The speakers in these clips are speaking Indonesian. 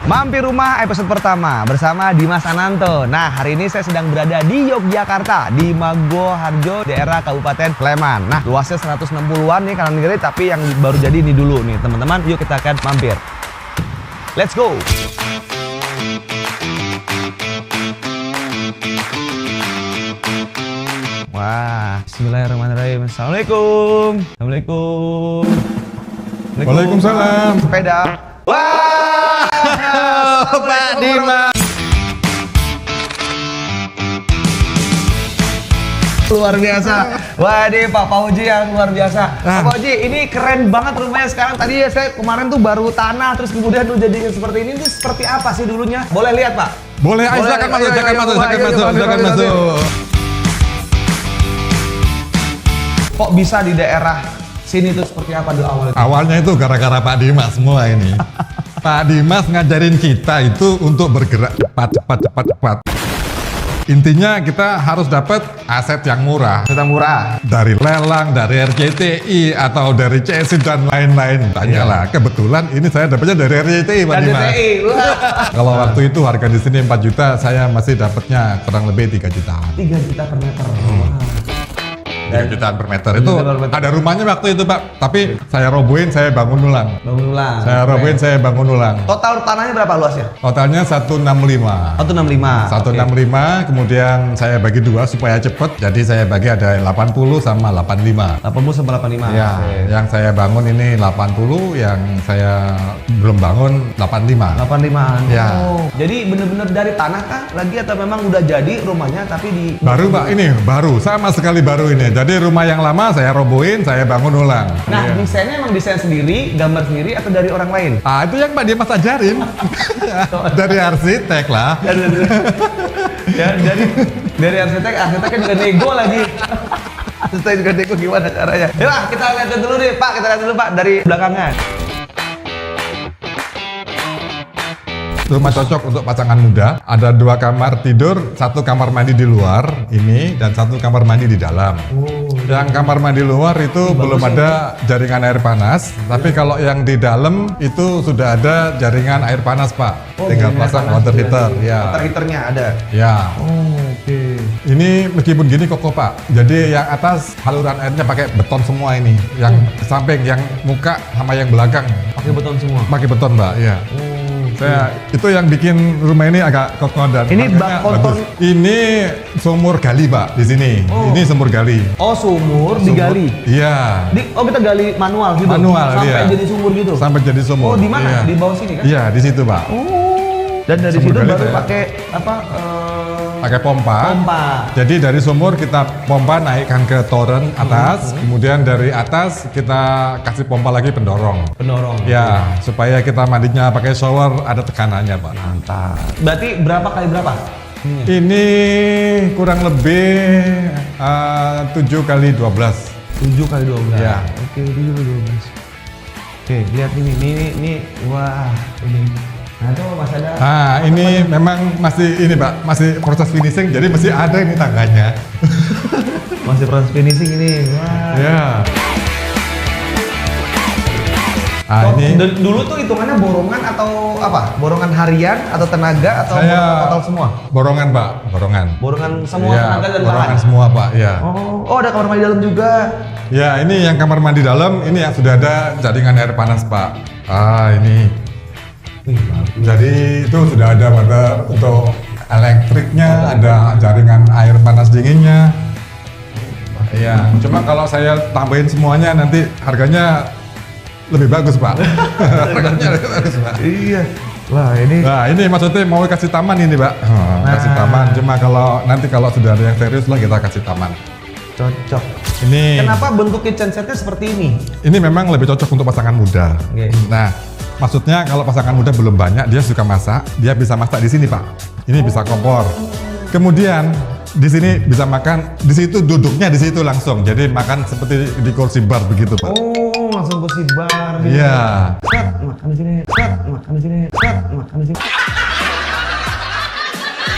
Mampir Rumah episode pertama bersama Dimas Ananto. Nah, hari ini saya sedang berada di Yogyakarta, di Magoharjo, daerah Kabupaten Sleman. Nah, luasnya 160-an nih kanan kiri, tapi yang baru jadi ini dulu nih, teman-teman. Yuk kita akan mampir. Let's go! Wah, bismillahirrahmanirrahim. Assalamualaikum. Assalamualaikum. Waalaikumsalam. Sepeda. Wah, Pak Dimas. Luar biasa. Wah, ini Pak Fauji yang luar biasa. Pak Fauji, ini keren banget rumahnya sekarang. Tadi ya saya kemarin tuh baru tanah, terus kemudian tuh jadinya seperti ini. Itu seperti apa sih dulunya? Boleh lihat, Pak? Boleh, ayo silakan masuk. Kok bisa di daerah sini tuh seperti apa dulu awalnya? Awalnya itu gara-gara Pak Dimas semua ini. Pak Dimas ngajarin kita itu untuk bergerak cepat. Intinya kita harus dapat aset yang murah. Aset yang murah. Dari lelang, dari RCTI, atau dari CSI dan lain-lain. Tanyalah, kebetulan ini saya dapatnya dari RCTI, Pak Dimas. RCTI, Kalau waktu itu harga di sini 4 juta, saya masih dapatnya kurang lebih 3 jutaan. 3 juta per meter. 3 jutaan per meter itu ada rumahnya waktu itu, Pak, tapi saya robohin, saya bangun ulang. Saya robohin, saya bangun ulang. Total tanahnya berapa luasnya? Totalnya 165. 165, kemudian saya bagi 2 supaya cepet. Jadi saya bagi ada 80 sama 85. 80 sama 85. Ya, yang saya bangun ini 80, yang saya belum bangun 85. 85. Ya. Oh, jadi bener-bener dari tanah kah lagi atau memang udah jadi rumahnya tapi di Baru, Pak, ini baru, sama sekali baru ini. Jadi rumah yang lama saya robohin, saya bangun ulang. Nah, Iya. desainnya emang desain sendiri, gambar sendiri atau dari orang lain? Ah, itu yang Pak Dimas ajarin. Dari arsitek lah. Ya, dari arsiteknya juga nego lagi. Arsitek juga nego, gimana caranya? Ya lah, kita lihat dulu deh, Pak. Kita lihat dulu, Pak, dari belakangan. Rumah cocok untuk pasangan muda. Ada 2 kamar tidur, 1 kamar mandi di luar ini, dan 1 kamar mandi di dalam. Yang kamar mandi luar itu belum ada jaringan air panas, tapi kalau yang di dalam itu sudah ada jaringan air panas, Pak. Tinggal pasang water heater. Ya. Water heaternya ada. Ya. Oke. Ini meskipun gini kokoh, Pak. Jadi yang atas saluran airnya pakai beton semua ini. Yang samping, yang muka sama yang belakang Pakai beton semua. pakai beton, Mbak. Ya. Saya itu yang bikin rumah ini agak kokoh dan Ini bak kontur. Ini sumur gali, Pak, di sini. Ini sumur gali. Oh, sumur digali. Iya. Kita gali manual gitu. Manual, sampai iya. jadi sumur gitu. Sampai jadi sumur. Oh, di mana? Iya. Di bawah sini kan? Iya, di situ, Pak. Dan dari Sumur situ gali baru itu ya. pakai apa? Pakai pompa. Pompa. Jadi dari sumur kita pompa naikkan ke toren atas, kemudian dari atas kita kasih pompa lagi pendorong. Ya, supaya kita mandinya pakai shower ada tekanannya, Pak. Mantap. Berarti berapa kali berapa? Ini kurang lebih 7 kali 12. 7 kali 12. Ya. Oke, 7 kali 12. Oke, lihat ini. Wah, ini. Nah, itu Mas ada. Ini memang masih ini, Pak, masih proses finishing, jadi masih ada ini tangganya. Masih proses finishing ini. Wah. Ya. Dulu tuh hitungannya borongan atau apa? Borongan harian atau tenaga atau borongan total semua? Borongan, Pak, borongan. Borongan semua Ya, tenaga dan borongan bahan. semua, Pak, ya. Oh, ada kamar mandi dalam juga. Ya, ini yang kamar mandi dalam, ini yang sudah ada jaringan air panas, Pak. Ini. Jadi itu sudah ada water untuk elektriknya, ada jaringan air panas dinginnya. Iya, cuma kalau saya tambahin semuanya nanti harganya lebih bagus, Pak. Harganya lebih bagus, Pak. Iya. Wah, ini. Nah, ini maksudnya mau kasih taman ini, Pak. Kasih taman. Cuma kalau sudah ada yang serius lah kita kasih taman. Cocok. Ini. Kenapa bentuk kitchen setnya seperti ini? Ini memang lebih cocok untuk pasangan muda. Oke. Nah, maksudnya kalau pasangan muda belum banyak, dia suka masak, dia bisa masak di sini, Pak. Ini bisa kompor. Kemudian di sini bisa makan, di situ duduknya di situ langsung. Jadi makan seperti di kursi bar begitu, Pak. Oh, langsung kursi bar. Gitu. Iya. Set, makan di sini. Set, makan di sini. Set, makan di sini.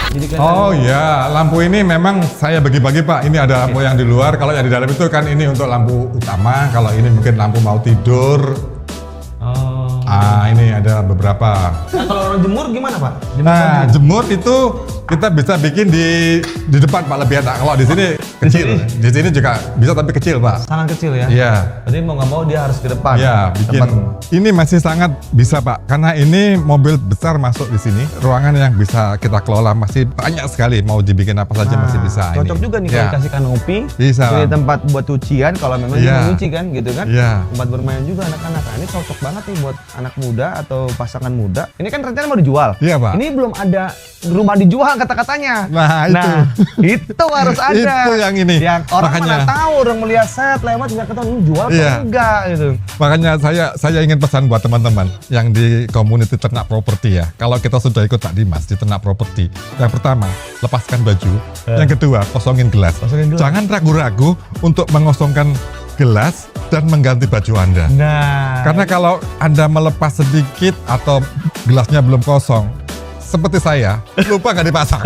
Jadi Oh iya, lampu ini memang saya bagi-bagi, Pak. Ini ada lampu yang di luar, kalau yang di dalam itu kan ini untuk lampu utama. Kalau ini mungkin lampu mau tidur. Ini ada beberapa. Nah, kalau orang jemur gimana Pak? Nah, jemur itu kita bisa bikin di depan Pak, lebih enak. Kalau di sini kecil, di sini juga bisa tapi kecil Pak. Sangat kecil ya? Iya. Jadi mau nggak mau dia harus ke depan. Iya, bikin. Ini masih sangat bisa Pak, karena ini mobil besar masuk di sini. Ruangan yang bisa kita kelola masih banyak sekali. Mau dibikin apa saja masih bisa. Cocok ini. juga nih Ya. kalau dikasih kanopi. Bisa. Jadi tempat buat cucian kalau memang dia mau nyuci kan, gitu kan? Iya. Tempat bermain juga anak-anak. Nah, ini cocok banget nih buat anak muda atau pasangan muda. Ini kan rencana mau dijual. Iya Pak. Ini belum ada rumah dijual kata-katanya. Nah, itu. Itu harus ada. Itu yang ini. Yang orang Makanya. mana tahu, orang melihat set lewat nggak ketahuan ini jual atau Iya. enggak gitu. Makanya saya ingin pesan buat teman-teman yang di community ternak properti ya. Kalau kita sudah ikut Pak Dimas di ternak properti, yang pertama lepaskan baju, yang kedua kosongin gelas. Kosongin gelas. Jangan ragu-ragu untuk mengosongkan gelas dan mengganti baju Anda. Nah, Karena kalau Anda melepas sedikit atau gelasnya belum kosong, seperti saya, lupa nggak dipasang.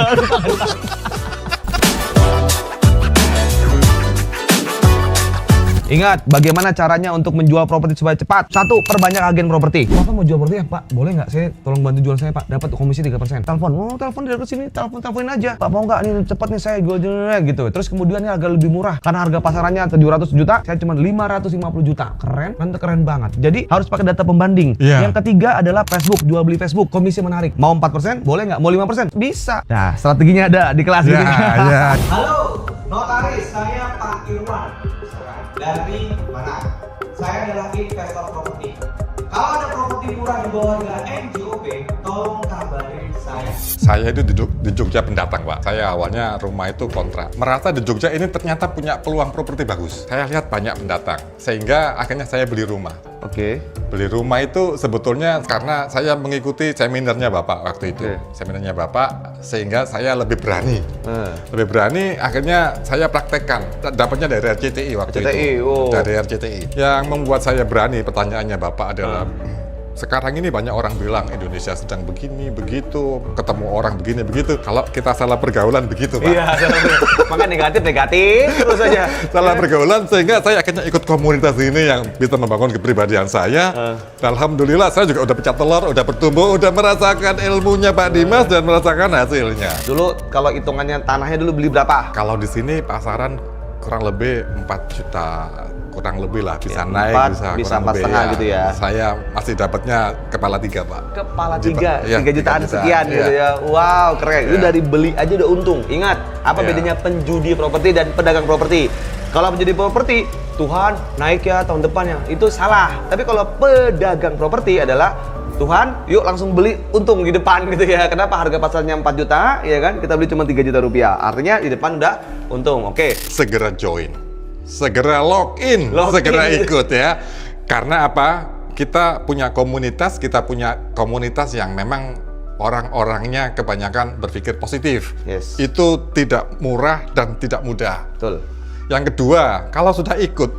ingat bagaimana caranya untuk menjual properti supaya cepat. 1. Perbanyak agen properti. Bapak mau jual properti ya Pak? Boleh nggak? Saya tolong bantu jual saya Pak. Dapat komisi 3%. Telepon. Oh telepon dari sini. Teleponin aja. Pak mau nggak? Nih cepat nih saya jual gitu. Terus kemudian ini agak lebih murah. Karena harga pasarannya 700 juta. Saya cuma 550 juta. Keren? Kan keren banget. Jadi harus pakai data pembanding. Iya. Yang ketiga adalah Facebook. Jual beli Facebook. Komisi menarik. Mau 4%? Boleh nggak? Mau 5%? Bisa. Nah strateginya ada di kelas Ya, ini. ya. Halo, notaris, saya Pak Irwan dari mana? Saya adalah investor properti. Kalau ada properti murah di bawah harga NJOP, tolong kabarin saya. Saya itu di Jogja pendatang Pak. Saya awalnya rumah itu kontrak. Merasa di Jogja ini ternyata punya peluang properti bagus. Saya lihat banyak pendatang. Sehingga akhirnya saya beli rumah. Oke. Beli rumah itu sebetulnya karena saya mengikuti seminarnya Bapak waktu itu. Oke. Seminarnya Bapak, sehingga saya lebih berani. Eh. Lebih berani, akhirnya saya praktekkan. Dapatnya dari RCTI waktu RCTI, itu. oh. Dari RCTI. Yang membuat saya berani, pertanyaannya Bapak adalah, sekarang ini banyak orang bilang Indonesia sedang begini, begitu, ketemu orang begini, begitu. Kalau kita salah pergaulan begitu Pak. Iya, maka negatif terus aja. Salah pergaulan sehingga saya akhirnya ikut komunitas ini yang bisa membangun kepribadian saya. Dan alhamdulillah saya juga udah pecah telur, udah bertumbuh, udah merasakan ilmunya Pak Dimas dan merasakan hasilnya. Dulu kalau hitungannya tanahnya dulu beli berapa? Kalau di sini pasaran kurang lebih 4 juta, kurang lebih lah, bisa Ya, naik, 4, bisa kurang 4,5 gitu ya. Saya masih dapatnya kepala 3 Pak. Kepala Di- 3, iya, 3 jutaan 3 jutaan, sekian iya. gitu ya. Wow, keren. Itu Iya. dari beli aja udah untung. Ingat, apa Iya. bedanya penjudi properti dan pedagang properti? Kalau penjudi properti, Tuhan naik ya tahun depannya. Itu salah. Tapi kalau pedagang properti adalah Tuhan, yuk langsung beli untung di depan gitu ya. Kenapa harga pasarnya 4 juta, ya kan? Kita beli cuma 3 juta rupiah. Artinya di depan udah untung. Oke. Segera join, segera login, Login. segera ikut ya. Karena apa? Kita punya komunitas yang memang orang-orangnya kebanyakan berpikir positif. Yes. Itu tidak murah dan tidak mudah. Betul. Yang kedua, kalau sudah ikut,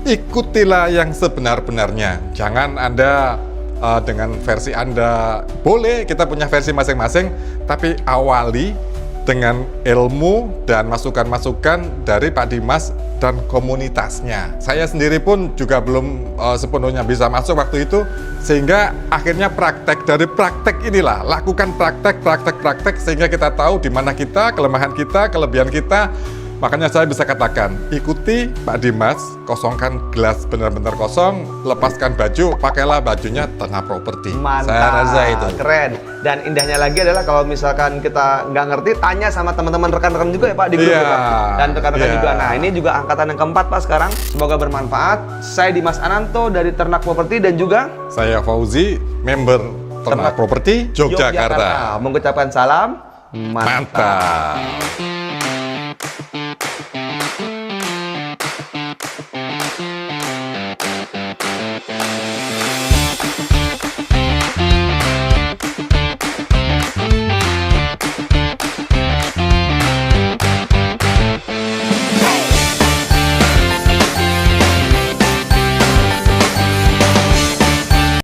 ikutilah yang sebenar-benarnya. Jangan Anda dengan versi Anda. Boleh, kita punya versi masing-masing, tapi awali dengan ilmu dan masukan-masukan dari Pak Dimas dan komunitasnya. Saya sendiri pun juga belum sepenuhnya bisa masuk waktu itu, sehingga akhirnya praktek. Dari praktek inilah, lakukan praktek sehingga kita tahu di mana kita, kelemahan kita, kelebihan kita. Makanya saya bisa katakan, ikuti Pak Dimas, kosongkan gelas benar-benar kosong, lepaskan baju, pakailah bajunya tanah properti. Mantap, Saya rasa itu. keren. Dan indahnya lagi adalah kalau misalkan kita nggak ngerti, tanya sama teman-teman rekan-rekan juga ya Pak di grup Iya, ya, Pak. Dan rekan-rekan iya. juga. Nah ini juga angkatan yang keempat Pak sekarang. Semoga bermanfaat. Saya Dimas Ananto dari Ternak Properti dan juga Saya Fauzi, member Ternak Properti Yogyakarta. Mengucapkan salam mantap. Mantap.